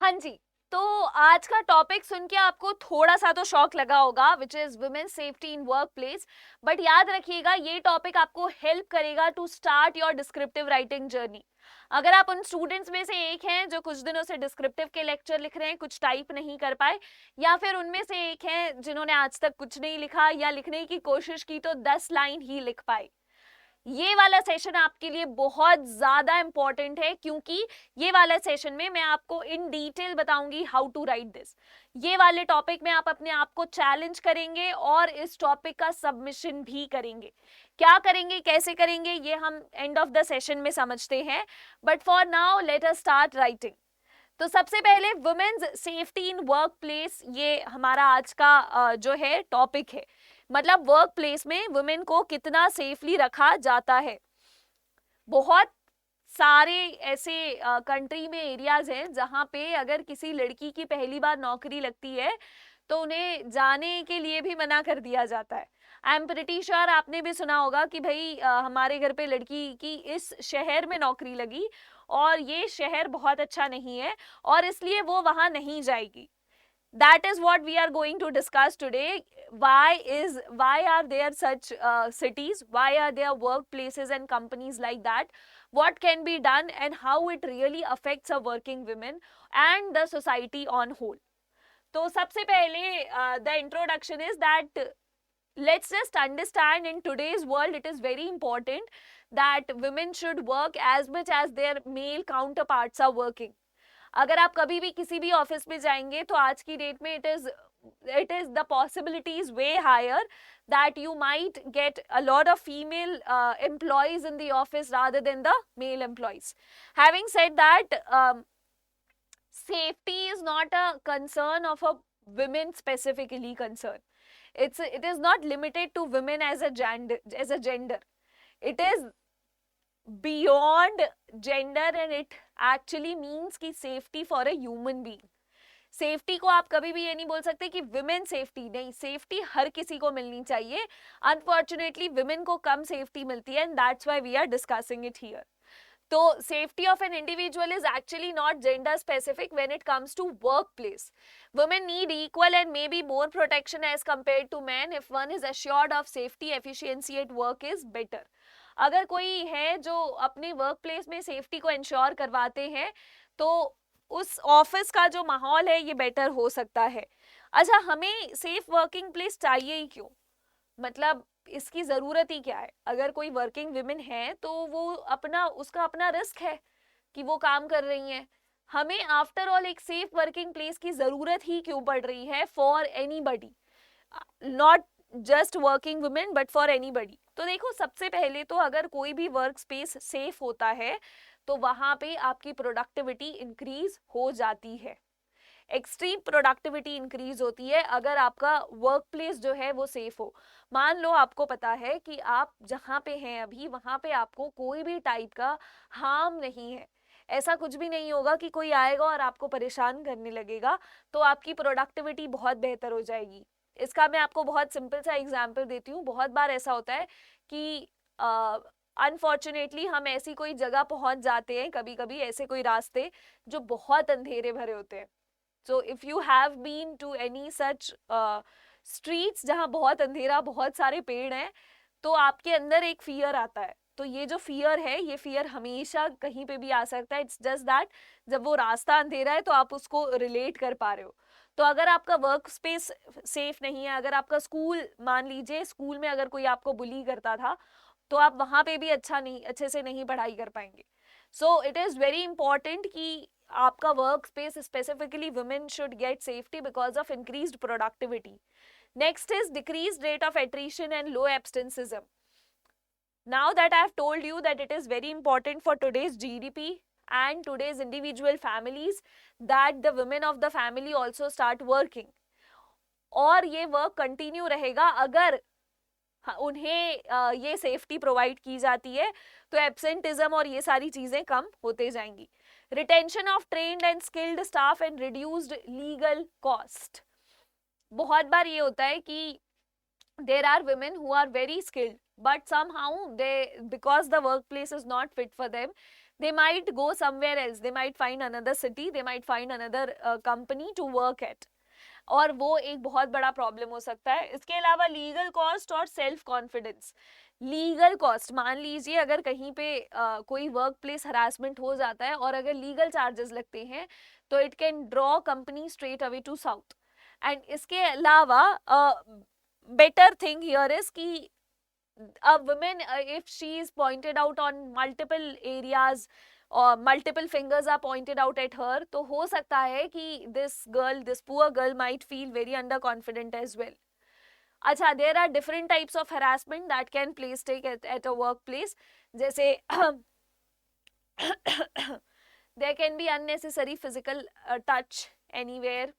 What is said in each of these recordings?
हाँ जी। तो आज का टॉपिक सुन के आपको थोड़ा सा तो शॉक लगा होगा, which is women safety in work place. But याद रखिएगा, ये टॉपिक आपको हेल्प करेगा to start your descriptive writing journey. अगर आप उन स्टूडेंट्स में से एक हैं जो कुछ दिनों से डिस्क्रिप्टिव के लेक्चर लिख रहे हैं, कुछ टाइप नहीं कर पाए, या फिर उनमें से एक हैं जिन्होंने आज तक कुछ नहीं लिखा या लिखने की कोशिश की तो 10 लाइन ही लिख पाए, ये वाला सेशन आपके लिए बहुत ज्यादा इंपॉर्टेंट है, क्योंकि ये वाला सेशन में मैं आपको इन डिटेल बताऊंगी हाउ टू राइट दिस। ये वाले टॉपिक में आप अपने आप को चैलेंज करेंगे और इस टॉपिक का सबमिशन भी करेंगे। क्या करेंगे, कैसे करेंगे, ये हम एंड ऑफ द सेशन में समझते हैं। But for now let us start writing. तो सबसे पहले women's safety in work place, ये हमारा आज का जो है टॉपिक है। मतलब वर्क प्लेस में वुमेन को कितना सेफली रखा जाता है। बहुत सारे ऐसे कंट्री में एरियाज हैं जहाँ पे अगर किसी लड़की की पहली बार नौकरी लगती है तो उन्हें जाने के लिए भी मना कर दिया जाता है। आई एम प्रिटी श्योर आपने भी सुना होगा कि भाई हमारे घर पे लड़की की इस शहर में नौकरी लगी और ये शहर बहुत अच्छा नहीं है और इसलिए वो वहां नहीं जाएगी। That is what we are going to discuss today. Why are there such cities, why are there workplaces and companies like that, what can be done and how it really affects a working women and the society on whole. तो सबसे पहले the introduction is that let's just understand, in today's world it is very important that women should work as much as their male counterparts are working. अगर आप कभी भी किसी भी office में जाएंगे तो आज की डेट में it is the possibilities way higher that you might get a lot of female employees in the office rather than the male employees. Having said that, safety is not a concern of a women specifically concern. It is not limited to women as a gender. It is beyond gender and it actually means कि safety for a human being. Safety को आप कभी भी ये नहीं बोल सकते कि विमेन सेफ्टी नहीं, सेफ्टी हर किसी को मिलनी चाहिए। अनफॉर्चुनेटली विमेन को कम सेफ्टी मिलती है and that's why we are discussing it here. तो safety of an individual is actually not gender specific when it comes to work place. Women need equal and may be more protection as compare to man if one is assured of safety efficiency at work is better. अगर कोई है जो अपने work place में safety को insure करवाते हैं तो उस ऑफिस का जो माहौल है ये बेटर हो सकता है। अच्छा, हमें सेफ वर्किंग प्लेस चाहिए ही क्यों, मतलब इसकी ज़रूरत ही क्या है। अगर कोई वर्किंग विमेन है तो वो उसका अपना रिस्क है कि वो काम कर रही हैं। हमें आफ्टर ऑल एक सेफ वर्किंग प्लेस की ज़रूरत ही क्यों पड़ रही है for anybody, not just working women but for anybody. तो देखो, सबसे पहले तो अगर कोई भी वर्क स्पेस सेफ होता है तो वहां पे आपकी प्रोडक्टिविटी इंक्रीज हो जाती है। एक्सट्रीम प्रोडक्टिविटी इंक्रीज होती है अगर आपका वर्क प्लेस जो है वो सेफ हो। मान लो आपको पता है कि आप जहाँ पे हैं अभी वहाँ पे आपको कोई भी टाइप का हार्म नहीं है, ऐसा कुछ भी नहीं होगा कि कोई आएगा और आपको परेशान करने लगेगा, तो आपकी प्रोडक्टिविटी बहुत बेहतर हो जाएगी। इसका मैं आपको बहुत सिंपल सा एग्जाम्पल देती हूँ। बहुत बार ऐसा होता है कि अनफॉर्चुनेटली हम ऐसी कोई जगह पहुंच जाते हैं, कभी कभी ऐसे कोई रास्ते जो बहुत अंधेरे भरे होते हैं। So if you have been to any such streets जहाँ बहुत अंधेरा, बहुत सारे पेड़ हैं, तो आपके अंदर एक फियर आता है। तो ये जो फियर है, ये फियर हमेशा कहीं पे भी आ सकता है। इट्स जस्ट दैट जब वो रास्ता अंधेरा है तो आप उसको रिलेट कर पा रहे हो। तो अगर आपका वर्क स्पेस सेफ नहीं है, अगर आपका स्कूल, मान लीजिए स्कूल में अगर कोई आपको बुली करता था तो आप वहाँ पे भी अच्छे से नहीं पढ़ाई कर पाएंगे। So it is very important कि आपका work space, specifically women should get safety because of increased productivity. Next is decreased rate of attrition and low absenteeism. Now that I have told you that it is very important for today's GDP and today's individual families that the women of the family also start working, और ये work continue रहेगा अगर उन्हें ये safety provide की जाती है, तो एब्सेंटिज्म और ये सारी चीज़ें कम होते जाएंगी। Retention of trained and skilled staff and reduced legal cost. बहुत बार ये होता है कि there are women who are very skilled but somehow they, because the workplace is not fit for them, they might go somewhere else, they might find another city, they might find another company to work at, और वो एक बहुत बड़ा problem हो सकता है. इसके अलावा लीगल कॉस्ट और सेल्फ कॉन्फिडेंस. लीगल कॉस्ट, मान लीजिए अगर कहीं पे कोई वर्क प्लेस हरासमेंट हो जाता है और अगर लीगल चार्जेस लगते हैं तो it can draw company straight away to south. And इसके अलावा बेटर थिंग हियर इज कि a woman, if she is pointed out on multiple areas or multiple fingers are pointed out at her, तो हो सकता है कि this poor girl might feel very underconfident as well. अच्छा, there are different types of harassment that can take at a workplace. जैसे there can be unnecessary physical touch anywhere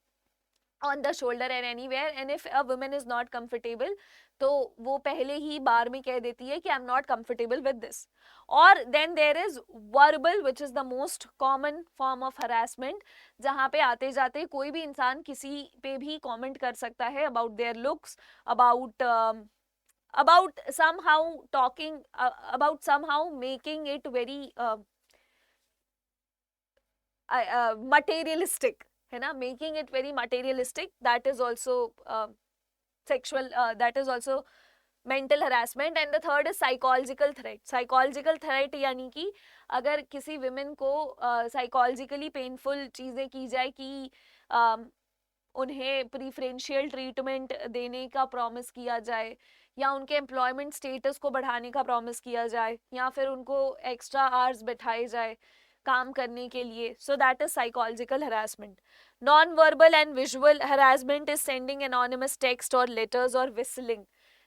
on the shoulder and anywhere, and if a woman is not comfortable तो वो पहले ही बार में कह देती है कि I am not comfortable with this. और then there is verbal which is the most common form of harassment, जहाँ पे आते जाते कोई भी इंसान किसी पे भी कमेंट कर सकता है about their looks, about somehow talking about somehow making it very materialistic, है ना, making it very materialistic. That is also sexual, that is also mental harassment. And the third is psychological threat. Psychological threat यानी कि अगर किसी women को psychologically painful चीज़ें की जाए कि उन्हें प्रीफरेंशियल ट्रीटमेंट देने का प्रॉमिस किया जाए, या उनके एम्प्लॉयमेंट स्टेटस को बढ़ाने का प्रॉमिस किया जाए, या फिर उनको एक्स्ट्रा आवर्स बैठाए जाए काम करने के लिए. So that is psychological harassment. Non verbal and visual harassment is sending anonymous text और लेटर्स और विस्लिंग.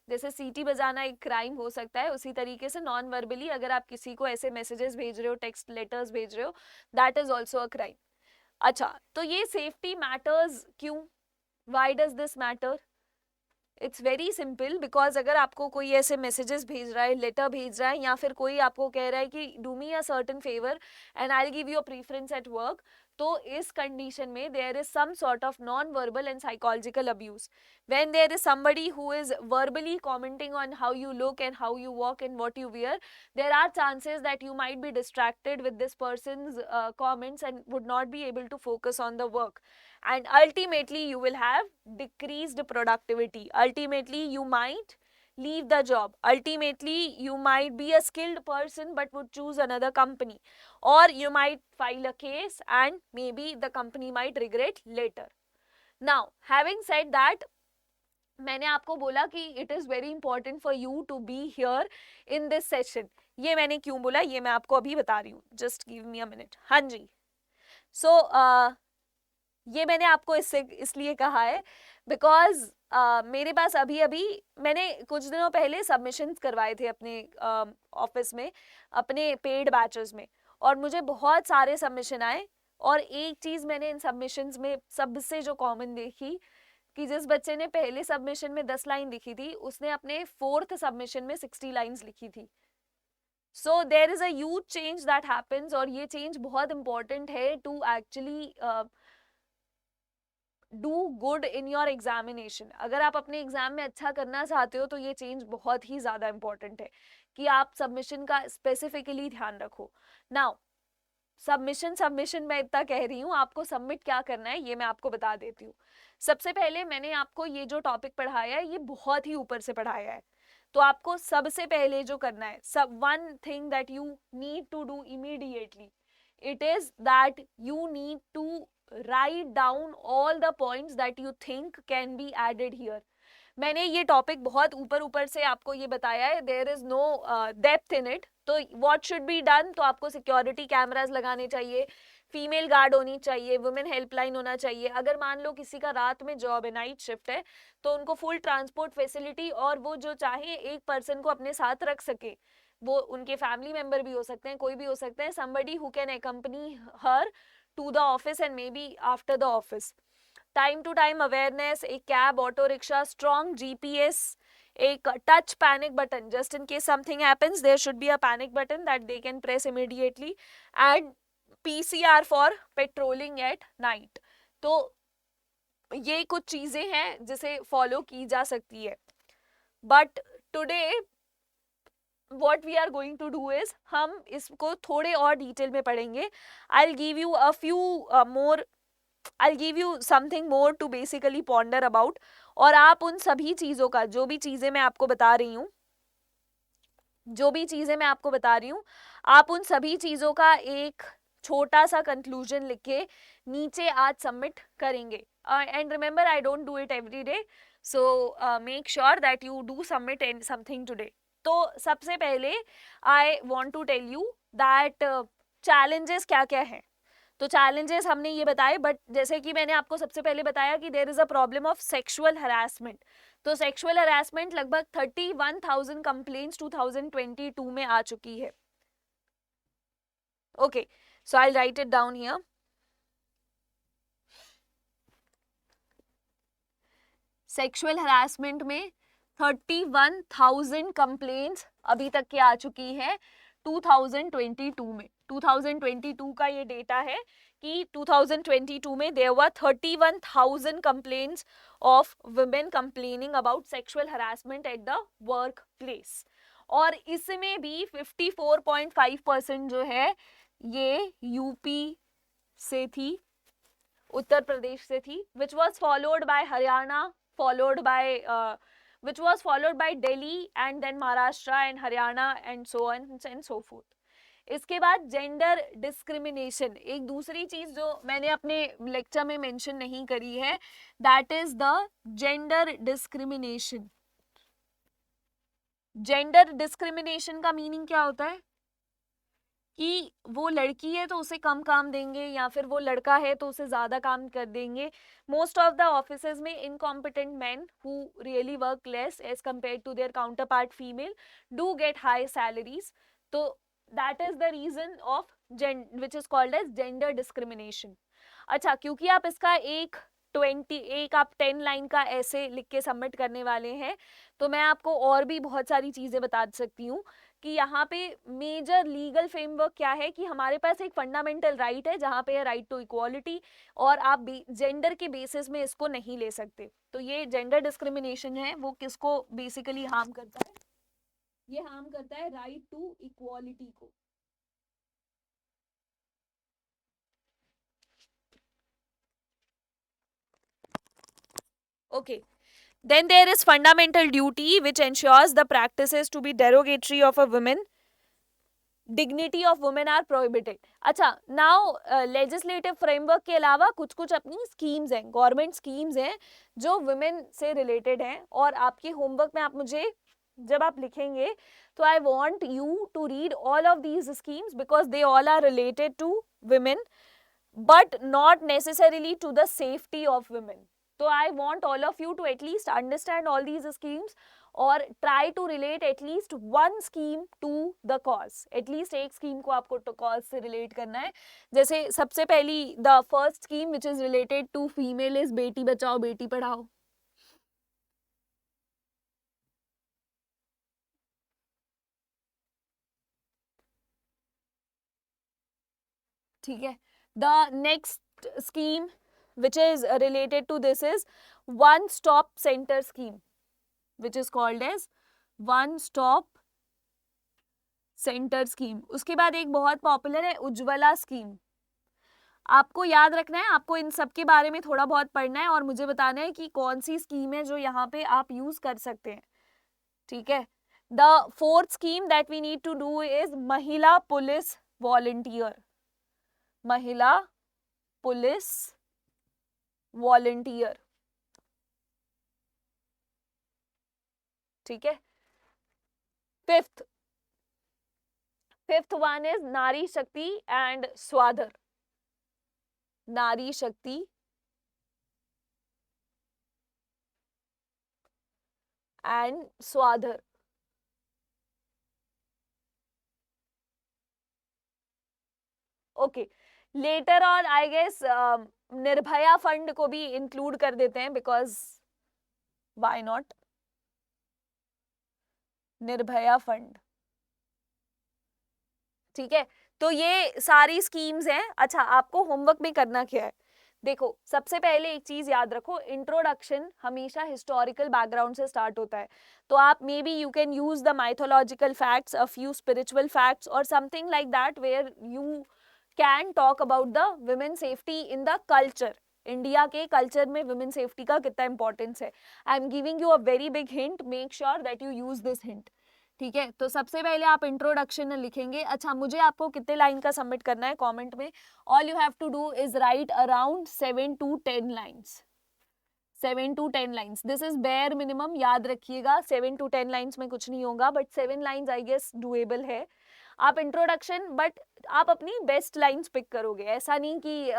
जैसे सीटी बजाना एक क्राइम हो सकता है, उसी तरीके से नॉन वर्बली अगर आप किसी को ऐसे मैसेजेस भेज रहे हो, टेक्स्ट लेटर्स भेज रहे हो, that is also a crime. अच्छा, तो ये सेफ्टी मैटर्स क्यों, why does this matter? It's very simple, because अगर आपको कोई ऐसे मैसेजेस भेज रहा है, लेटर भेज रहा है, या फिर कोई आपको कह रहा है कि do me a certain favour and I will give you a preference at work, तो इस कंडीशन में there is some sort of non verbal and psychological abuse. When there is somebody who is verbally commenting on how you look and how you walk and what you wear, there are chances that you might be distracted with this person's comments and would not be able to focus on the work. And ultimately, you will have decreased productivity. Ultimately, you might leave the job. Ultimately, you might be a skilled person but would choose another company. Or you might file a case and maybe the company might regret later. Now, having said that, मैंने आपको बोला कि it is very important for you to be here in this session. ये मैंने क्यों बोला ये मैं आपको अभी बता रही हूँ. Just give me a minute. हाँ जी. सो ये मैंने आपको इसलिए कहा है बिकॉज मेरे पास अभी अभी मैंने कुछ दिनों पहले सबमिशंस करवाए थे अपने ऑफिस में, अपने पेड बैचेस में, और मुझे बहुत सारे सबमिशन आए. और एक चीज़ मैंने इन सबमिशंस में सबसे जो कॉमन देखी कि जिस बच्चे ने पहले सबमिशन में 10 लाइन लिखी थी, उसने अपने 4th सबमिशन में 60 लाइन्स लिखी थी. So there is a huge change that happens, और ये चेंज बहुत इंपॉर्टेंट है to actually do good in your examination. अगर आप अपने एग्जाम में अच्छा करना चाहते हो तो ये चेंज बहुत ही ज़्यादा इंपॉर्टेंट है कि आप सबमिशन का स्पेसिफिकली ध्यान रखो. नाउ सबमिशन मैं इतना कह रही हूँ, आपको सबमिट क्या करना है ये मैं आपको बता देती हूँ. सबसे पहले मैंने आपको ये जो टॉपिक पढ़ाया है ये बहुत ही ऊपर से पढ़ाया है, तो आपको सबसे पहले जो करना है, सब one thing that you need to do immediately, it is that you need to write down all the points that you think can be added here. मैंने ये टॉपिक बहुत ऊपर से आपको ये बताया है, there is no depth in it. तो व्हाट शुड बी डन, तो आपको सिक्योरिटी कैमरास लगाने चाहिए, फीमेल गार्ड होनी चाहिए, वुमेन हेल्पलाइन होना चाहिए. अगर मान लो किसी का रात में जॉब है, नाइट शिफ्ट है, तो उनको फुल ट्रांसपोर्ट फैसिलिटी, और वो जो चाहे एक पर्सन को अपने साथ रख सके, वो उनके फैमिली मेंबर भी हो सकते हैं, कोई भी हो सकते हैं, somebody who can accompany her to the office and maybe after the office. Time to time awareness, एक cab, auto rickshaw, strong GPS, एक touch panic button, just in case something happens there should be a panic button that they can press immediately, and PCR for patrolling at night. तो ये कुछ चीजें हैं जिसे follow की जा सकती है. But today what we are going to do is हम इसको थोड़े और डिटेल में पढ़ेंगे. I'll give you a few more, I'll give you something more to basically ponder about. और आप उन सभी चीज़ों का, जो भी चीज़ें मैं आपको बता रही हूँ, आप उन सभी चीज़ों का एक छोटा सा कंक्लूजन लिख के नीचे आज सबमिट करेंगे. And remember, I don't do it every day, so make sure that you do submit something today. तो सबसे पहले I want to tell you that challenges क्या क्या हैं. तो चैलेंजेस हमने ये बताए, बट जैसे कि मैंने आपको सबसे पहले बताया कि there is a problem of sexual harassment. तो सेक्सुअल हरासमेंट लगभग 31,000 कंप्लेंट्स 2022 में आ चुकी है. Okay, so I will write it down here. Sexual harassment में 31,000 कंप्लेंट्स अभी तक की आ चुकी है 2022 में. 2022 का ये डेटा है कि 2022 में there were 31,000 complaints of women complaining about sexual harassment at the workplace. और इसमें भी 54.5% जो है ये यूपी से थी, उत्तर प्रदेश से थी, which was followed by Haryana, which was followed by Delhi and then Maharashtra and Haryana and so on and so forth. इसके बाद जेंडर डिस्क्रिमिनेशन, एक दूसरी चीज जो मैंने अपने लेक्चर में मेंशन नहीं करी है, that is the gender discrimination. Gender discrimination का मीनिंग क्या होता है कि वो लड़की है तो उसे कम काम देंगे, या फिर वो लड़का है तो उसे ज्यादा काम कर देंगे. मोस्ट ऑफ द ऑफिसेज में incompetent man who really work less as compare to their counterpart female do get high salaries. तो that is the reason of which is called as gender discrimination. अच्छा, क्योंकि आप इसका एक 10 line का ऐसे लिख के सबमिट करने वाले हैं, तो मैं आपको और भी बहुत सारी चीजें बता सकती हूँ कि यहाँ पे मेजर लीगल फ्रेमवर्क क्या है, कि हमारे पास एक फंडामेंटल राइट है जहाँ पे है राइट टू इक्वालिटी, और आप जेंडर के बेसिस में इसको नहीं ले सकते. तो ये जेंडर डिस्क्रिमिनेशन है, वो किसको बेसिकली हार्म करता है? ये हार्म करता है राइट टू इक्वालिटी को. Okay, then there is fundamental duty which ensures the practices to be derogatory of a woman, dignity of women are prohibited. अच्छा, now legislative framework के अलावा कुछ कुछ अपनी स्कीम्स हैं, गवर्नमेंट स्कीम्स हैं जो वुमेन से रिलेटेड हैं, और आपके होमवर्क में आप मुझे जब आप लिखेंगे तो I want you to read all of these schemes because they all are related to women but not necessarily to the safety of women. So I want all of you to at least understand all these schemes और try to relate at least one scheme to the cause. At least एक scheme को आपको to cause से relate करना है. जैसे सबसे पहली the first scheme which is related to female is Beti Bachao Beti Padhao. ठीक है. The next scheme which is related to this is one stop center scheme, which is called as one stop center scheme. उसके बाद एक बहुत पॉपुलर है Ujjwala scheme. आपको याद रखना है, आपको इन सब के बारे में थोड़ा बहुत पढ़ना है और मुझे बताना है कि कौन सी स्कीम है जो यहाँ पे आप यूज कर सकते हैं. ठीक है. The fourth scheme that we need to do is Mahila police volunteer. Mahila police volunteer. ठीक है. फिफ्थ वन इज नारी Shakti and Swadhar. Nari Shakti and Swadhar. Okay, later on I guess Nirbhaya fund को भी इंक्लूड कर देते हैं, because why not. Nirbhaya fund. ठीक है. तो ये सारी स्कीम्स हैं. अच्छा, आपको होमवर्क में करना क्या है, देखो, सबसे पहले एक चीज याद रखो, इंट्रोडक्शन हमेशा हिस्टोरिकल बैकग्राउंड से स्टार्ट होता है. तो आप may be you can use the mythological facts, a few spiritual facts और something like that where you can talk about the women safety in the culture. India के culture में women safety का कितना importance है. I am giving you a very big hint, make sure that you use this hint. ठीक है, तो सबसे पहले आप इंट्रोडक्शन लिखेंगे. अच्छा, मुझे आपको कितने लाइन का सबमिट करना है कमेंट में? All you have to do is write around 7 to 10 lines. 7 to 10 lines, this is bare minimum. याद रखिएगा 7 to 10 लाइन्स में कुछ नहीं होगा, but 7 lines I guess doable है. आप इंट्रोडक्शन, बट आप अपनी बेस्ट लाइन्स पिक करोगे. ऐसा नहीं कि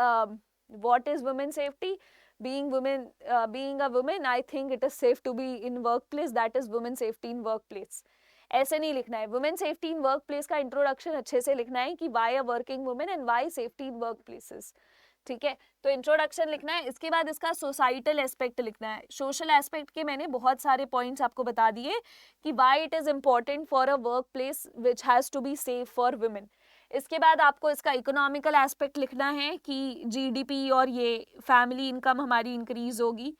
what is women safety, being a woman, I think it is safe to be in workplace, that is women safety in workplace. ऐसे नहीं लिखना है. Women safety in work place का इंट्रोडक्शन अच्छे से लिखना है कि why a working women and why safety in work places. ठीक है, तो इंट्रोडक्शन लिखना है. इसके बाद इसका सोसाइटल एस्पेक्ट लिखना है. सोशल एस्पेक्ट के मैंने बहुत सारे पॉइंट्स आपको बता दिए कि why it is important for a work place which has to be safe for women. इसके बाद आपको इसका इकोनॉमिकल एस्पेक्ट लिखना है कि जीडीपी और ये फैमिली इनकम हमारी इंक्रीज होगी.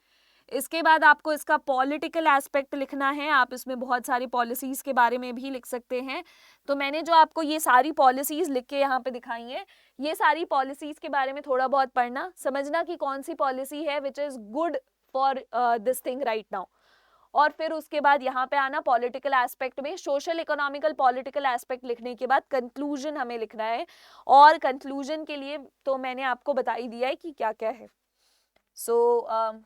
इसके बाद आपको इसका पॉलिटिकल एस्पेक्ट लिखना है. आप इसमें बहुत सारी पॉलिसीज़ के बारे में भी लिख सकते हैं. तो मैंने जो आपको ये सारी पॉलिसीज़ लिख के यहाँ पे दिखाई हैं, ये सारी पॉलिसीज़ के बारे में थोड़ा बहुत पढ़ना, समझना कि कौन सी पॉलिसी है which is good for this thing right now. और फिर उसके बाद यहाँ पे आना पॉलिटिकल एस्पेक्ट में. सोशल, इकोनॉमिकल, पॉलिटिकल एस्पेक्ट लिखने के बाद कंक्लूजन हमें लिखना है. और कंक्लूजन के लिए तो मैंने आपको बता ही दिया है कि क्या क्या है. सो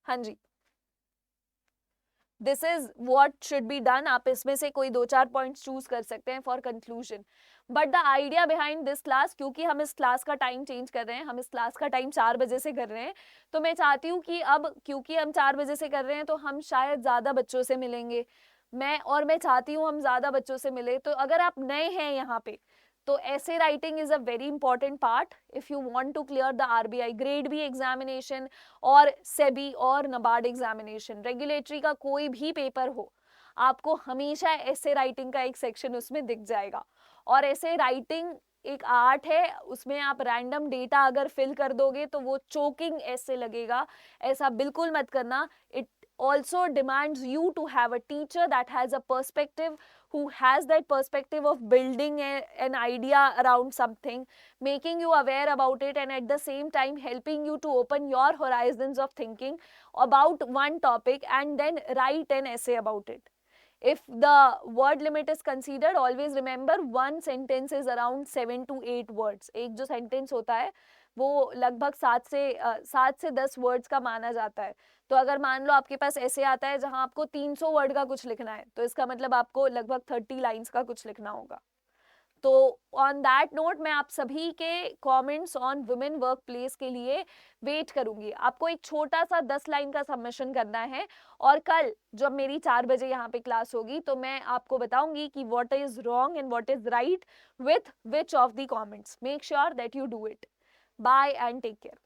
हाँ जी, this is what should be done. आप इसमें से कोई 2-4 पॉइंट्स चूज कर सकते हैं for conclusion. But the idea behind this class, क्योंकि हम इस क्लास का टाइम चेंज कर रहे हैं, हम इस क्लास का टाइम 4 बजे से कर रहे हैं, तो मैं चाहती हूँ कि अब क्योंकि हम 4 बजे से कर रहे हैं तो हम शायद ज़्यादा बच्चों से मिलेंगे. मैं चाहती हूँ हम ज़्यादा बच्चों से मिले. तो अगर आप नए हैं यहाँ पे, तो essay writing is a very important part if you want to clear the RBI grade B examination और SEBI और NABARD examination. रेगुलेटरी का कोई भी पेपर हो, आपको हमेशा ऐसे राइटिंग का एक सेक्शन उसमें दिख जाएगा. और ऐसे राइटिंग एक आर्ट है, उसमें आप रैंडम डेटा अगर फिल कर दोगे तो वो चोकिंग ऐसे लगेगा. ऐसा बिल्कुल मत करना. It also demands you to have a teacher that has a perspective, who has that perspective of building an idea around something, making you aware about it, and at the same time helping you to open your horizons of thinking about one topic and then write an essay about it. If the word limit is considered, always remember one sentence is around 7 to 8 words. एक जो sentence होता है वो लगभग 7 से 10 words का माना जाता है. तो अगर मान लो आपके पास ऐसे आता है जहां आपको 300 वर्ड का कुछ लिखना है, तो इसका मतलब आपको लगभग 30 लाइंस का कुछ लिखना होगा. तो ऑन दैट नोट मैं आप सभी के comments on women work place के लिए वेट करूंगी. आपको एक छोटा सा 10 लाइन का सबमिशन करना है. और कल जब मेरी 4 बजे यहाँ पे क्लास होगी तो मैं आपको बताऊंगी कि what is wrong and what is right with which of the comments. Make sure that you do it. Bye and take care.